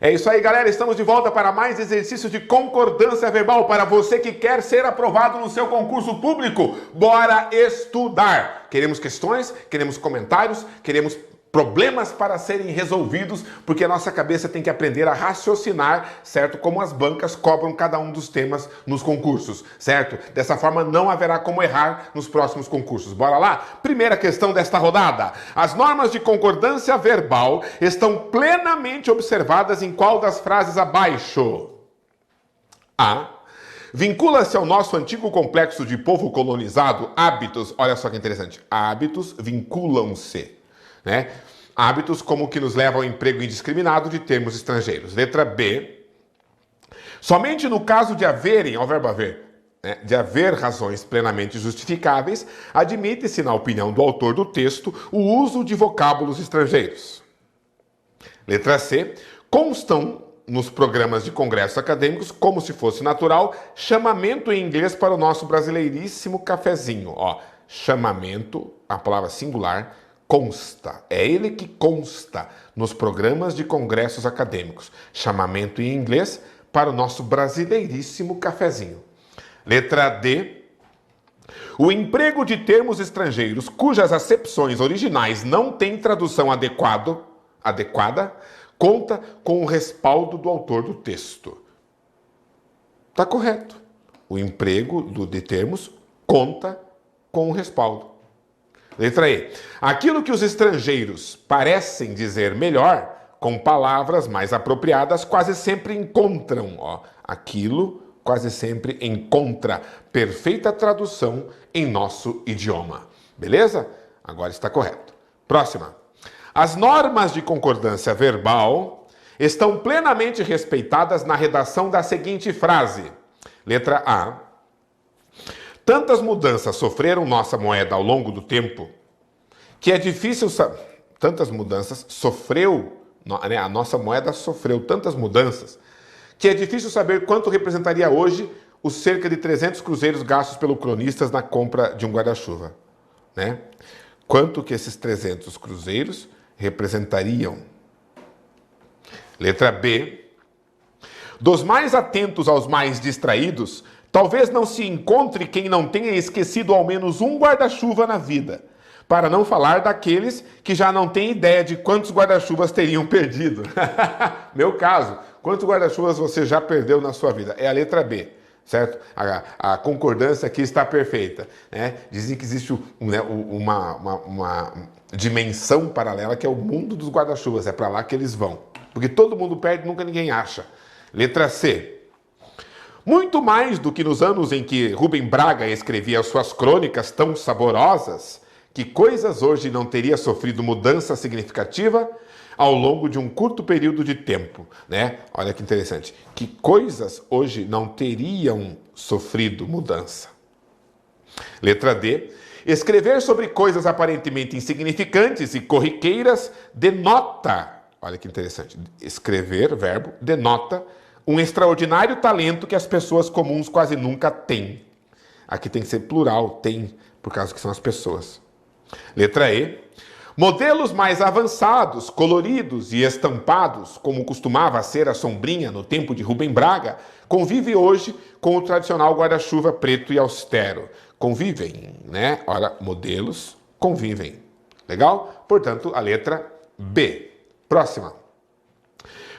É isso aí, galera. Estamos de volta para mais exercícios de concordância verbal para você que quer ser aprovado no seu concurso público. Bora estudar! Queremos questões, queremos comentários, queremos problemas para serem resolvidos, porque a nossa cabeça tem que aprender a raciocinar, certo? Como as bancas cobram cada um dos temas nos concursos, certo? Dessa forma não haverá como errar nos próximos concursos. Bora lá? Primeira questão desta rodada. As normas de concordância verbal estão plenamente observadas em qual das frases abaixo? A. Vincula-se ao nosso antigo complexo de povo colonizado hábitos, olha só que interessante, hábitos vinculam-se, né? Hábitos como que nos levam ao emprego indiscriminado de termos estrangeiros. Letra B. Somente no caso de haverem, ao verbo haver, né, de haver razões plenamente justificáveis, admite-se, na opinião do autor do texto, o uso de vocábulos estrangeiros. Letra C. Constam nos programas de congressos acadêmicos, como se fosse natural, chamamento em inglês para o nosso brasileiríssimo cafezinho. Ó, chamamento, a palavra singular, consta. É ele que consta nos programas de congressos acadêmicos. Chamamento em inglês para o nosso brasileiríssimo cafezinho. Letra D. O emprego de termos estrangeiros cujas acepções originais não têm tradução adequada conta com o respaldo do autor do texto. Está correto. O emprego de termos conta com o respaldo. Letra E. Aquilo que os estrangeiros parecem dizer melhor, com palavras mais apropriadas, quase sempre encontram. Ó, aquilo quase sempre encontra perfeita tradução em nosso idioma. Beleza? Agora está correto. Próxima. As normas de concordância verbal estão plenamente respeitadas na redação da seguinte frase. Letra A. Tantas mudanças sofreram nossa moeda ao longo do tempo que é difícil saber. Tantas mudanças a nossa moeda sofreu tantas mudanças que é difícil saber quanto representaria hoje os cerca de 300 cruzeiros gastos pelo cronistas na compra de um guarda-chuva, né? Quanto que esses 300 cruzeiros representariam? Letra B. Dos mais atentos aos mais distraídos, talvez não se encontre quem não tenha esquecido ao menos um guarda-chuva na vida, para não falar daqueles que já não têm ideia de quantos guarda-chuvas teriam perdido. Meu caso, quantos guarda-chuvas você já perdeu na sua vida? É a letra B, certo? A concordância aqui está perfeita, né? Dizem que existe uma dimensão paralela que é o mundo dos guarda-chuvas, é para lá que eles vão. Porque todo mundo perde, nunca ninguém acha. Letra C. Muito mais do que nos anos em que Rubem Braga escrevia suas crônicas tão saborosas, que coisas hoje não teria sofrido mudança significativa ao longo de um curto período de tempo, né? Olha que interessante. Que coisas hoje não teriam sofrido mudança. Letra D. Escrever sobre coisas aparentemente insignificantes e corriqueiras denota, olha que interessante, escrever, verbo, denota um extraordinário talento que as pessoas comuns quase nunca têm. Aqui tem que ser plural, tem, por causa que são as pessoas. Letra E. Modelos mais avançados, coloridos e estampados, como costumava ser a sombrinha no tempo de Rubem Braga, convive hoje com o tradicional guarda-chuva preto e austero. Convivem, né? Ora, modelos convivem. Legal? Portanto, a letra B. Próxima.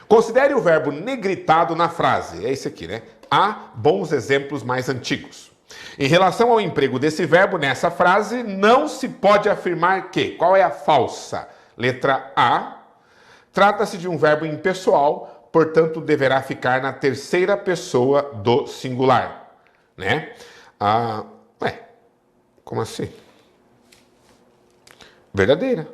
Considere o verbo negritado na frase. É esse aqui, né? Há bons exemplos mais antigos. Em relação ao emprego desse verbo nessa frase, não se pode afirmar que. Qual é a falsa? Letra A. Trata-se de um verbo impessoal, portanto, deverá ficar na terceira pessoa do singular. Né? Como assim? Verdadeira.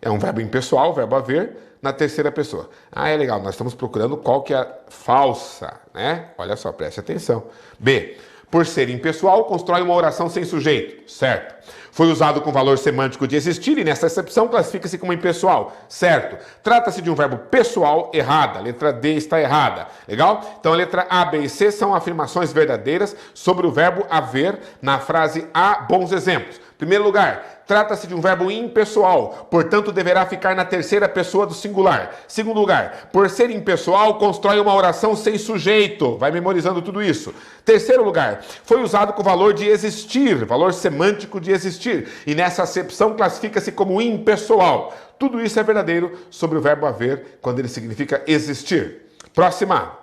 É um verbo impessoal, verbo haver, na terceira pessoa. Ah, é legal, nós estamos procurando qual que é a falsa, né? Olha só, preste atenção. B. Por ser impessoal, constrói uma oração sem sujeito, certo? Foi usado com valor semântico de existir e nessa acepção classifica-se como impessoal, certo? Trata-se de um verbo pessoal, errada. Letra D está errada, legal? Então a letra A, B e C são afirmações verdadeiras sobre o verbo haver na frase há bons exemplos. Primeiro lugar, trata-se de um verbo impessoal, portanto deverá ficar na terceira pessoa do singular. Segundo lugar, por ser impessoal, constrói uma oração sem sujeito. Vai memorizando tudo isso. Terceiro lugar, foi usado com o valor de existir, valor semântico de existir, e nessa acepção classifica-se como impessoal. Tudo isso é verdadeiro sobre o verbo haver, quando ele significa existir. Próxima.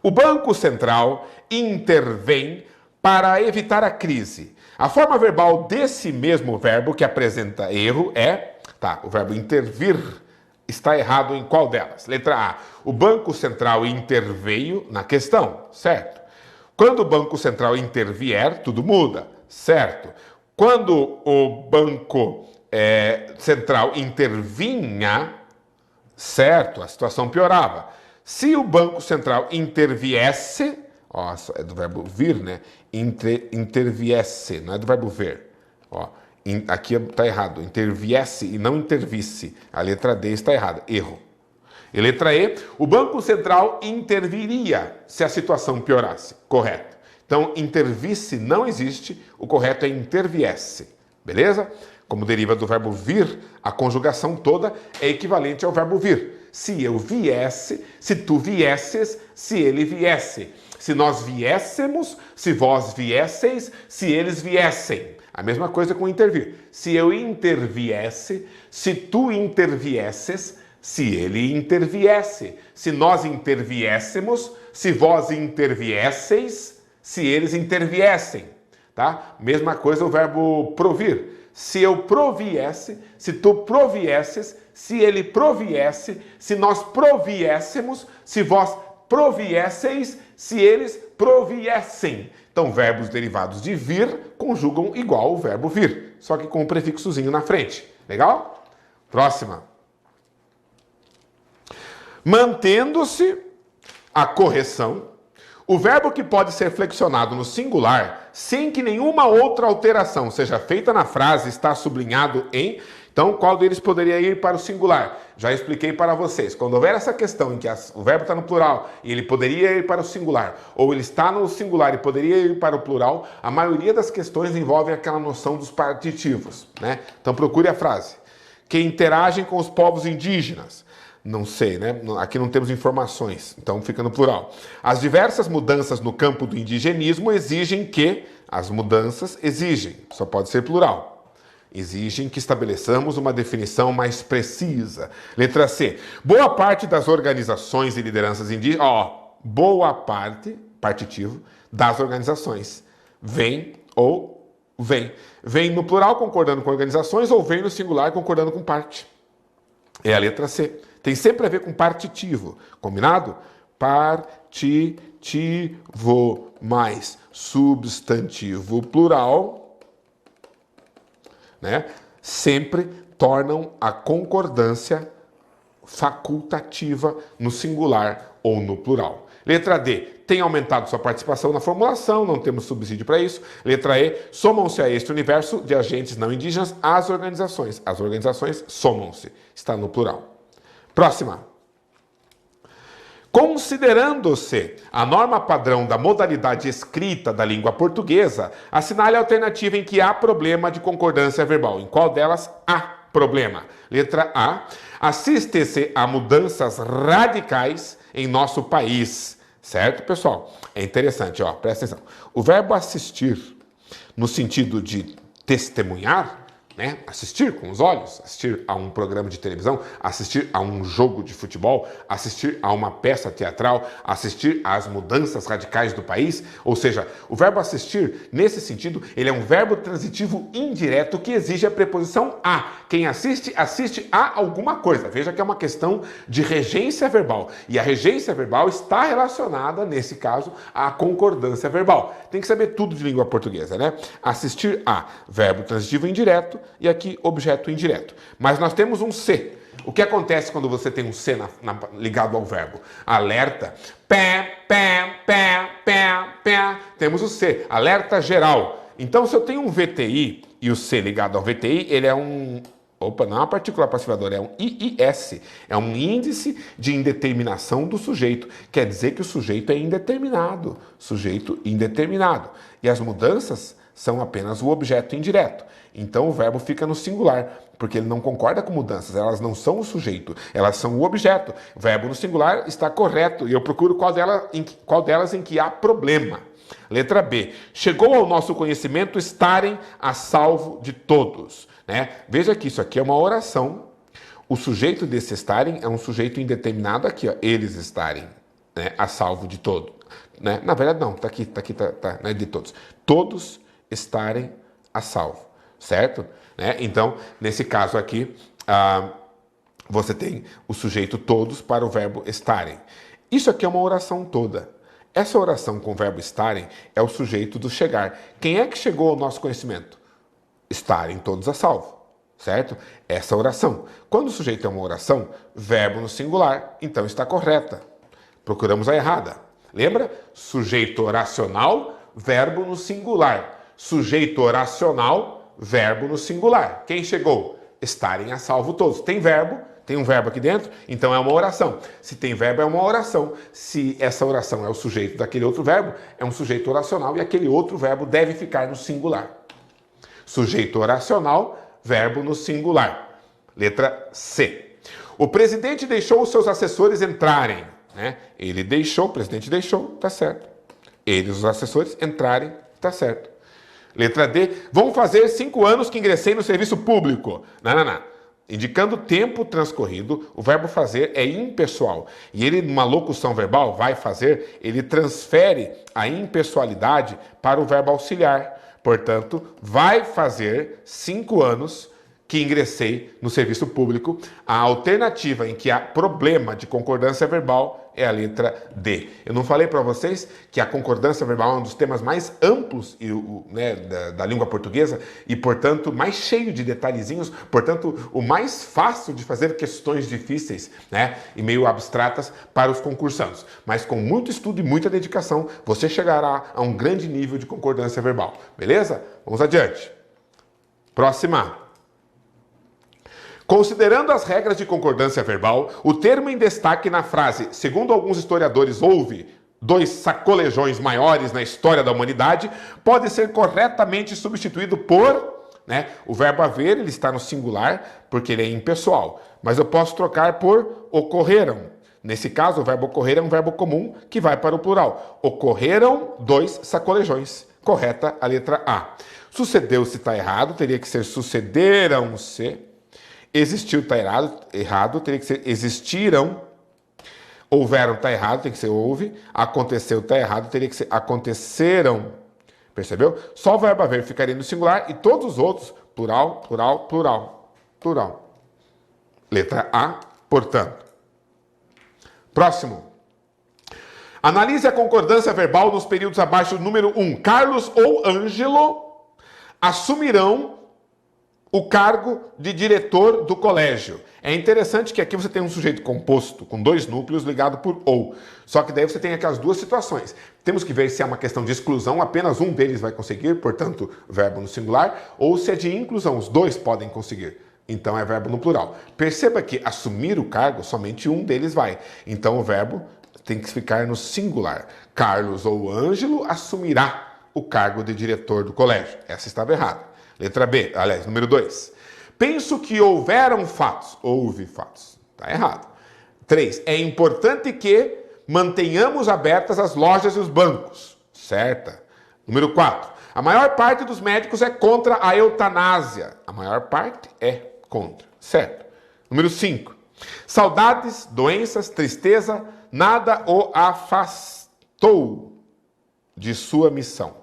O Banco Central intervém para evitar a crise. A forma verbal desse mesmo verbo que apresenta erro é... o verbo intervir está errado em qual delas? Letra A. O Banco Central interveio na questão, certo? Quando o Banco Central intervier, tudo muda, certo? Quando o Banco Central intervinha, certo? A situação piorava. Se o Banco Central interviesse... é do verbo vir, né? Interviesse, não é do verbo ver. Aqui está errado. Interviesse e não intervisse. A letra D está errada. Erro. E letra E, o Banco Central interviria se a situação piorasse. Correto. Então, intervisse não existe. O correto é interviesse. Beleza? Como deriva do verbo vir, a conjugação toda é equivalente ao verbo vir. Se eu viesse, se tu viesses, se ele viesse. Se nós viéssemos, se vós viesseis, se eles viessem. A mesma coisa com intervir. Se eu interviesse, se tu interviesses, se ele interviesse. Se nós interviéssemos, se vós interviesseis, se eles interviessem. Tá? Mesma coisa o verbo provir. Se eu proviesse, se tu proviesses, se ele proviesse, se nós proviéssemos, se vós proviesseis, se eles proviessem. Então, verbos derivados de vir conjugam igual o verbo vir, só que com um prefixozinho na frente. Legal? Próxima. Mantendo-se a correção, o verbo que pode ser flexionado no singular, sem que nenhuma outra alteração seja feita na frase, está sublinhado em... Então, qual deles poderia ir para o singular? Já expliquei para vocês. Quando houver essa questão em que o verbo está no plural e ele poderia ir para o singular, ou ele está no singular e poderia ir para o plural, a maioria das questões envolve aquela noção dos partitivos, né? Então, procure a frase. Que interagem com os povos indígenas. Não sei, né? Aqui não temos informações, então fica no plural. As diversas mudanças no campo do indigenismo exigem que... As mudanças exigem, só pode ser plural. Exigem que estabeleçamos uma definição mais precisa. Letra C. Boa parte das organizações e lideranças indígenas... boa parte, partitivo, das organizações. Vem ou vem. Vem no plural concordando com organizações ou vem no singular concordando com parte. É a letra C. Tem sempre a ver com partitivo. Combinado? Partitivo mais substantivo plural, né? Sempre tornam a concordância facultativa no singular ou no plural. Letra D. Tem aumentado sua participação na formulação, não temos subsídio para isso. Letra E. Somam-se a este universo de agentes não indígenas as organizações. As organizações somam-se. Está no plural. Próxima. Considerando-se a norma padrão da modalidade escrita da língua portuguesa, assinale a alternativa em que há problema de concordância verbal. Em qual delas há problema? Letra A. Assiste-se a mudanças radicais em nosso país. Certo, pessoal? É interessante, presta atenção. O verbo assistir, no sentido de testemunhar, né? Assistir com os olhos, assistir a um programa de televisão, assistir a um jogo de futebol, assistir a uma peça teatral, assistir às mudanças radicais do país. Ou seja, o verbo assistir, nesse sentido, ele é um verbo transitivo indireto que exige a preposição a. Quem assiste, assiste a alguma coisa. Veja que é uma questão de regência verbal. E a regência verbal está relacionada, nesse caso, à concordância verbal. Tem que saber tudo de língua portuguesa, né? Assistir a, verbo transitivo indireto, e aqui objeto indireto. Mas nós temos um C. O que acontece quando você tem um C ligado ao verbo? Alerta. Pé, pé, pé, pé, pé. Temos o C. Alerta geral. Então, se eu tenho um VTI e o C ligado ao VTI, ele é um... Opa, não é uma partícula passivadora, é um IIS. É um índice de indeterminação do sujeito. Quer dizer que o sujeito é indeterminado. Sujeito indeterminado. E as mudanças são apenas o objeto indireto. Então o verbo fica no singular, porque ele não concorda com mudanças, elas não são o sujeito, elas são o objeto. O verbo no singular está correto e eu procuro qual delas em que há problema. Letra B. Chegou ao nosso conhecimento estarem a salvo de todos. Né? Veja que isso aqui é uma oração. O sujeito desse estarem é um sujeito indeterminado aqui, ó, eles estarem, né, a salvo de todos. Né? Na verdade não, tá aqui, né, de todos. Todos estarem a salvo, certo? Né? Então, nesse caso aqui, você tem o sujeito todos para o verbo estarem. Isso aqui é uma oração toda. Essa oração com o verbo estarem é o sujeito do chegar. Quem é que chegou ao nosso conhecimento? Estarem todos a salvo, certo? Essa oração. Quando o sujeito é uma oração, verbo no singular, então está correta. Procuramos a errada. Lembra? Sujeito oracional, verbo no singular. Sujeito oracional, verbo no singular. Quem chegou? Estarem a salvo todos. Tem um verbo aqui dentro, então é uma oração. Se tem verbo, é uma oração. Se essa oração é o sujeito daquele outro verbo, é um sujeito oracional e aquele outro verbo deve ficar no singular. Sujeito oracional, verbo no singular. Letra C. O presidente deixou os seus assessores entrarem. Né? Ele deixou, o presidente deixou, tá certo. Eles, os assessores, entrarem, tá certo. Letra D. Vão fazer 5 anos que ingressei no serviço público. Não. Indicando tempo transcorrido, o verbo fazer é impessoal. E ele, numa locução verbal, vai fazer, ele transfere a impessoalidade para o verbo auxiliar. Portanto, vai fazer 5 anos que ingressei no serviço público. A alternativa em que há problema de concordância verbal é a letra D. Eu não falei para vocês que a concordância verbal é um dos temas mais amplos né, da língua portuguesa e, portanto, mais cheio de detalhezinhos, portanto, o mais fácil de fazer questões difíceis, né, e meio abstratas para os concursantes. Mas com muito estudo e muita dedicação, você chegará a um grande nível de concordância verbal. Beleza? Vamos adiante. Próxima. Considerando as regras de concordância verbal, o termo em destaque na frase, segundo alguns historiadores, houve 2 sacolejões maiores na história da humanidade, pode ser corretamente substituído por, né, o verbo haver, ele está no singular, porque ele é impessoal, mas eu posso trocar por ocorreram. Nesse caso, o verbo ocorrer é um verbo comum que vai para o plural. Ocorreram 2 sacolejões. Correta a letra A. Sucedeu-se está errado, teria que ser sucederam-se. Existiu está errado, teria que ser existiram. Houveram está errado, tem que ser houve. Aconteceu está errado, teria que ser aconteceram. Percebeu? Só o verbo haver ficaria no singular e todos os outros, plural, plural, plural, plural. Letra A, portanto. Próximo. Analise a concordância verbal nos períodos abaixo do número 1. Carlos ou Ângelo assumirão o cargo de diretor do colégio. É interessante que aqui você tem um sujeito composto com 2 núcleos ligado por ou. Só que daí você tem aquelas 2 situações. Temos que ver se é uma questão de exclusão, apenas um deles vai conseguir, portanto, verbo no singular, ou se é de inclusão, os 2 podem conseguir. Então é verbo no plural. Perceba que assumir o cargo, somente um deles vai. Então o verbo tem que ficar no singular. Carlos ou Ângelo assumirá o cargo de diretor do colégio. Essa estava errada. Letra B, aliás, número 2. Penso que houveram fatos. Houve fatos. Está errado. 3. É importante que mantenhamos abertas as lojas e os bancos. Certa. Número 4. A maior parte dos médicos é contra a eutanásia. A maior parte é contra. Certo. Número 5. Saudades, doenças, tristeza, nada o afastou de sua missão.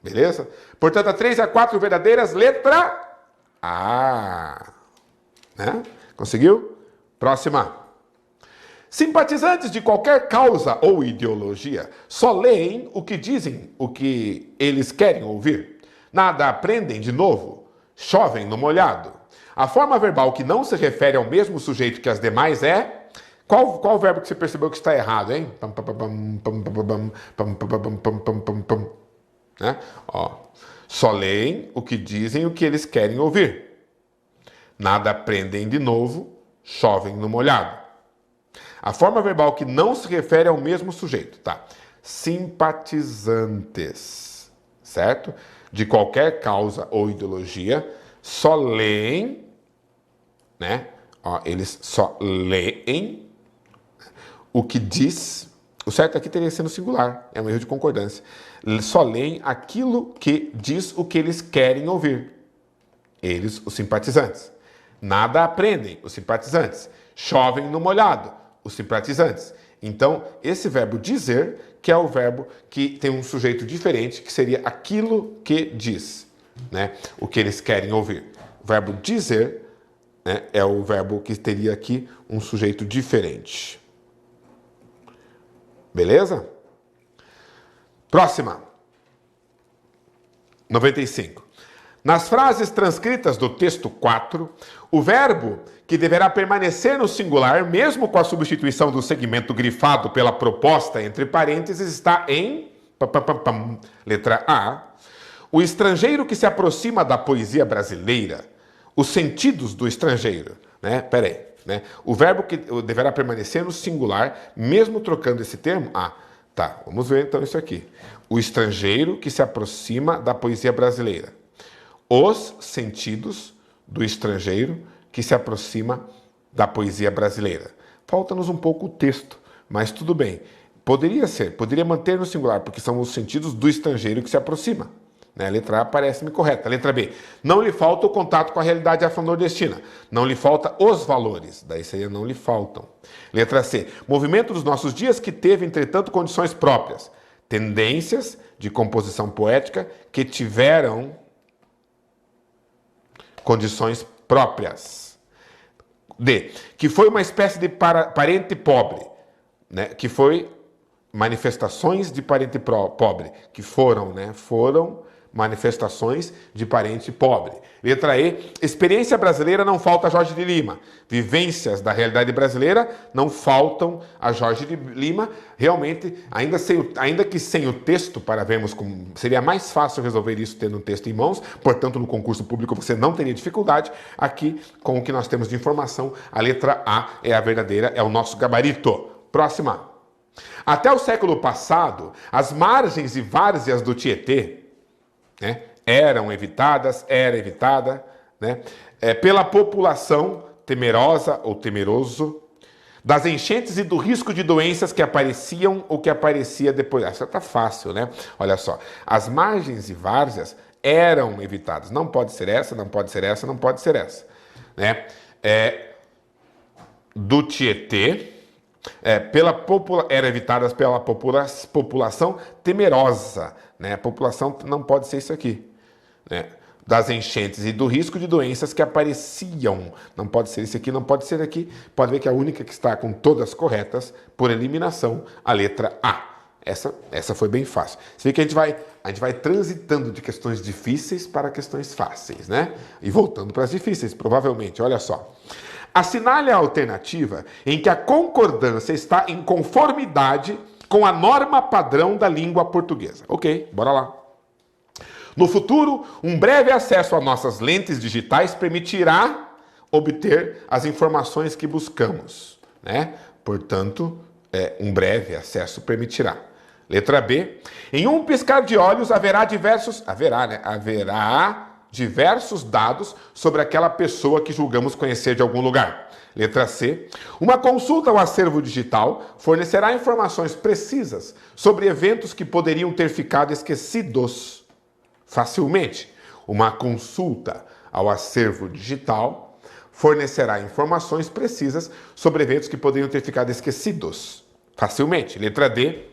Beleza? Portanto, a 3 e a 4 verdadeiras, letra A. Né? Conseguiu? Próxima. Simpatizantes de qualquer causa ou ideologia só leem o que dizem, o que eles querem ouvir. Nada aprendem de novo. Chovem no molhado. A forma verbal que não se refere ao mesmo sujeito que as demais é... Qual verbo que você percebeu que está errado, hein? Né? Ó, só leem o que dizem, o que eles querem ouvir. Nada aprendem de novo, chovem no molhado. A forma verbal que não se refere ao mesmo sujeito, tá? Simpatizantes, certo? de qualquer causa ou ideologia só leem, né? Ó, eles só leem o que diz. O certo aqui teria sido singular, é um erro de concordância. Eles só leem aquilo que diz o que eles querem ouvir. Eles, os simpatizantes. Nada aprendem, os simpatizantes. Chovem no molhado, os simpatizantes. Então, esse verbo dizer, que é o verbo que tem um sujeito diferente, que seria aquilo que diz, né? O que eles querem ouvir. O verbo dizer, né, é o verbo que teria aqui um sujeito diferente. Beleza? Próxima. 95. Nas frases transcritas do texto 4, o verbo que deverá permanecer no singular, mesmo com a substituição do segmento grifado pela proposta entre parênteses, está em... Letra A. O estrangeiro que se aproxima da poesia brasileira. Os sentidos do estrangeiro. Né? Peraí. Né? O verbo que deverá permanecer no singular, mesmo trocando esse termo... Ah, tá. Vamos ver então isso aqui. O estrangeiro que se aproxima da poesia brasileira. Os sentidos do estrangeiro que se aproxima da poesia brasileira. Falta-nos um pouco o texto, mas tudo bem. Poderia manter no singular, porque são os sentidos do estrangeiro que se aproxima. Né? A letra A parece-me correta. A letra B. Não lhe falta o contato com a realidade afro-nordestina. Não lhe falta os valores. Daí seria não lhe faltam. Letra C. Movimento dos nossos dias que teve, entretanto, condições próprias. Tendências de composição poética que tiveram condições próprias. D. Que foi uma espécie de parente pobre. Né? Que foi manifestações de parente pobre. Que foram, né? Foram manifestações de parente pobre. Letra E. Experiência brasileira não falta a Jorge de Lima. Vivências da realidade brasileira não faltam a Jorge de Lima. Realmente, ainda que sem o texto, para vermos como seria mais fácil resolver isso tendo um texto em mãos, portanto, no concurso público você não teria dificuldade. Aqui, com o que nós temos de informação, a letra A é a verdadeira, é o nosso gabarito. Próxima. Até o século passado, as margens e várzeas do Tietê, né, era evitada, né, pela população temerosa ou temeroso das enchentes e do risco de doenças que apareciam ou que aparecia depois. Essa tá fácil, né? Olha só, as margens e várzeas eram evitadas. Não pode ser essa, não pode ser essa, não pode ser essa, né? Do Tietê, eram evitadas pela população temerosa, né? A população não pode ser isso aqui, né? Das enchentes e do risco de doenças que apareciam. Não pode ser isso aqui, não pode ser aqui. Pode ver que a única que está com todas corretas, por eliminação, a letra A. Essa foi bem fácil. Você vê que a gente vai transitando de questões difíceis para questões fáceis, né? E voltando para as difíceis, provavelmente. Olha só. Assinale a alternativa em que a concordância está em conformidade com a norma padrão da língua portuguesa. Ok, bora lá. No futuro, um breve acesso a nossas lentes digitais permitirá obter as informações que buscamos, né? Portanto, um breve acesso permitirá. Letra B. Em um piscar de olhos haverá diversos dados sobre aquela pessoa que julgamos conhecer de algum lugar. Letra C. Uma consulta ao acervo digital fornecerá informações precisas sobre eventos que poderiam ter ficado esquecidos facilmente. Uma consulta ao acervo digital fornecerá informações precisas sobre eventos que poderiam ter ficado esquecidos facilmente. Letra D.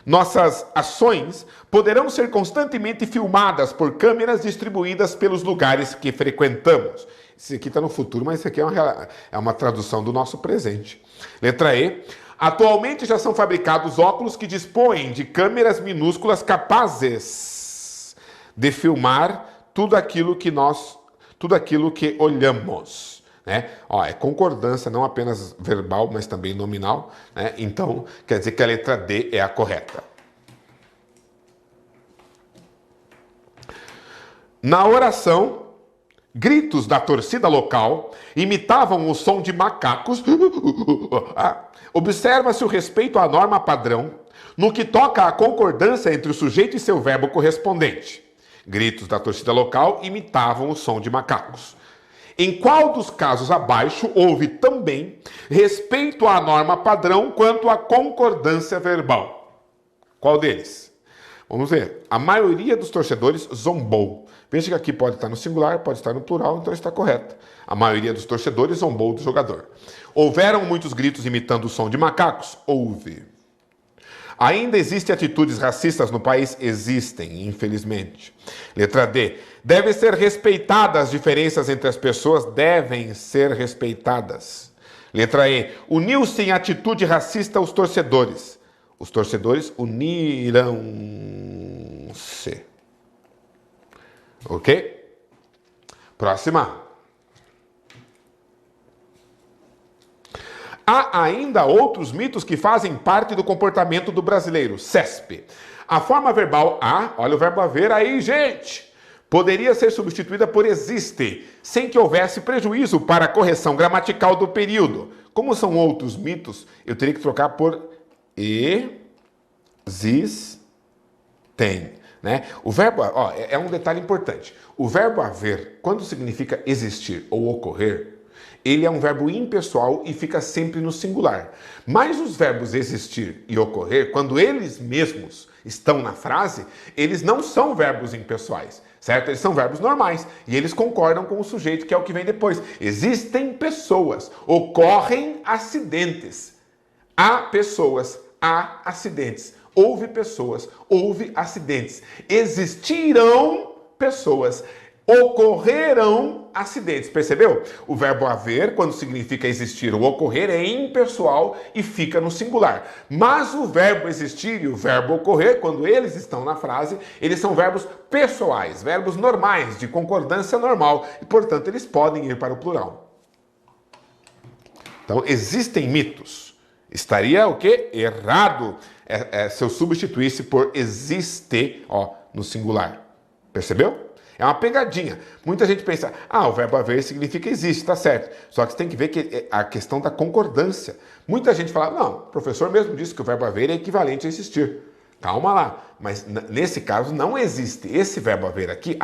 Nossas ações poderão ser constantemente filmadas por câmeras distribuídas pelos lugares que frequentamos. Isso aqui está no futuro, mas isso aqui é uma tradução do nosso presente. Letra E. Atualmente já são fabricados óculos que dispõem de câmeras minúsculas capazes de filmar tudo aquilo que olhamos. Né? Ó, é concordância, não apenas verbal, mas também nominal. Né? Então, quer dizer que a letra D é a correta. Na oração, gritos da torcida local imitavam o som de macacos. Observa-se o respeito à norma padrão no que toca à concordância entre o sujeito e seu verbo correspondente. Gritos da torcida local imitavam o som de macacos. Em qual dos casos abaixo houve também respeito à norma padrão quanto à concordância verbal? Qual deles? Vamos ver. A maioria dos torcedores zombou. Veja que aqui pode estar no singular, pode estar no plural, então está correto. A maioria dos torcedores zombou do jogador. Houveram muitos gritos imitando o som de macacos? Houve. Ainda existem atitudes racistas no país? Existem, infelizmente. Letra D. Devem ser respeitadas as diferenças entre as pessoas? Devem ser respeitadas. Letra E. Uniu-se em atitude racista os torcedores? Os torcedores uniram-se. Ok? Próxima. Há ainda outros mitos que fazem parte do comportamento do brasileiro. CESP. A forma verbal a, olha o verbo haver aí, gente, poderia ser substituída por existe, sem que houvesse prejuízo para a correção gramatical do período. Como são outros mitos, eu teria que trocar por existem. Né? O verbo, é um detalhe importante. O verbo haver, quando significa existir ou ocorrer, ele é um verbo impessoal e fica sempre no singular. Mas os verbos existir e ocorrer, quando eles mesmos estão na frase, eles não são verbos impessoais, certo? Eles são verbos normais e eles concordam com o sujeito, que é o que vem depois. Existem pessoas, ocorrem acidentes. Há pessoas, há acidentes. Houve pessoas, houve acidentes. Existirão pessoas, ocorrerão acidentes. Percebeu? O verbo haver, quando significa existir ou ocorrer, é impessoal e fica no singular. Mas o verbo existir e o verbo ocorrer, quando eles estão na frase, eles são verbos pessoais, verbos normais, de concordância normal, e, portanto, eles podem ir para o plural. Então, existem mitos. Estaria o quê? Errado se eu substituísse por existe, no singular. Percebeu? É uma pegadinha. Muita gente pensa, o verbo haver significa existe, tá certo. Só que você tem que ver que a questão da concordância. Muita gente fala, não, o professor mesmo disse que o verbo haver é equivalente a existir. Calma lá. Mas nesse caso não existe. Esse verbo haver aqui,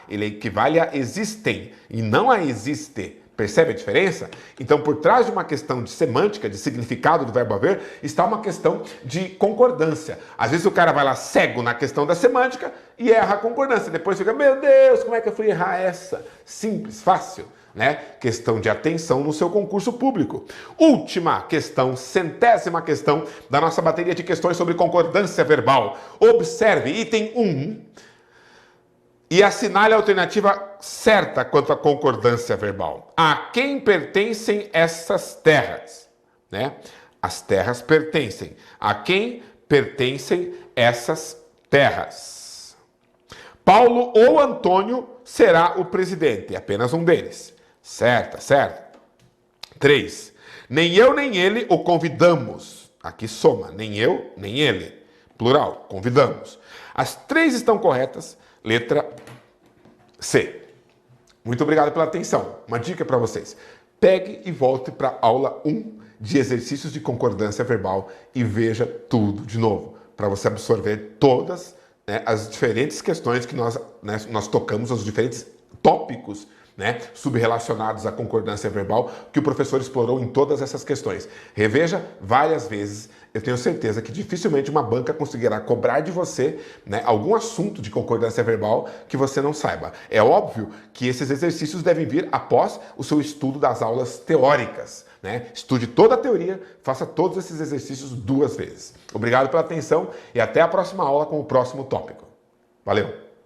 ele equivale a existem e não a existe. Percebe a diferença? Então, por trás de uma questão de semântica, de significado do verbo haver, está uma questão de concordância. Às vezes o cara vai lá cego na questão da semântica e erra a concordância. Depois fica, meu Deus, como é que eu fui errar essa? Simples, fácil, né? Questão de atenção no seu concurso público. Última questão, 100ª questão da nossa bateria de questões sobre concordância verbal. Observe, item 1. E assinale a alternativa certa quanto à concordância verbal. A quem pertencem essas terras? Né? As terras pertencem. A quem pertencem essas terras? Paulo ou Antônio será o presidente, apenas um deles. Certo? 3. Nem eu nem ele o convidamos. Aqui soma, nem eu nem ele. Plural, convidamos. As 3 estão corretas. Letra C. Muito obrigado pela atenção. Uma dica para vocês. Pegue e volte para a aula 1 de exercícios de concordância verbal e veja tudo de novo, para você absorver todas as diferentes questões que nós tocamos, os diferentes tópicos subrelacionados à concordância verbal que o professor explorou em todas essas questões. Reveja várias vezes. Eu tenho certeza que dificilmente uma banca conseguirá cobrar de você algum assunto de concordância verbal que você não saiba. É óbvio que esses exercícios devem vir após o seu estudo das aulas teóricas. Estude toda a teoria, faça todos esses exercícios 2 vezes. Obrigado pela atenção e até a próxima aula com o próximo tópico. Valeu!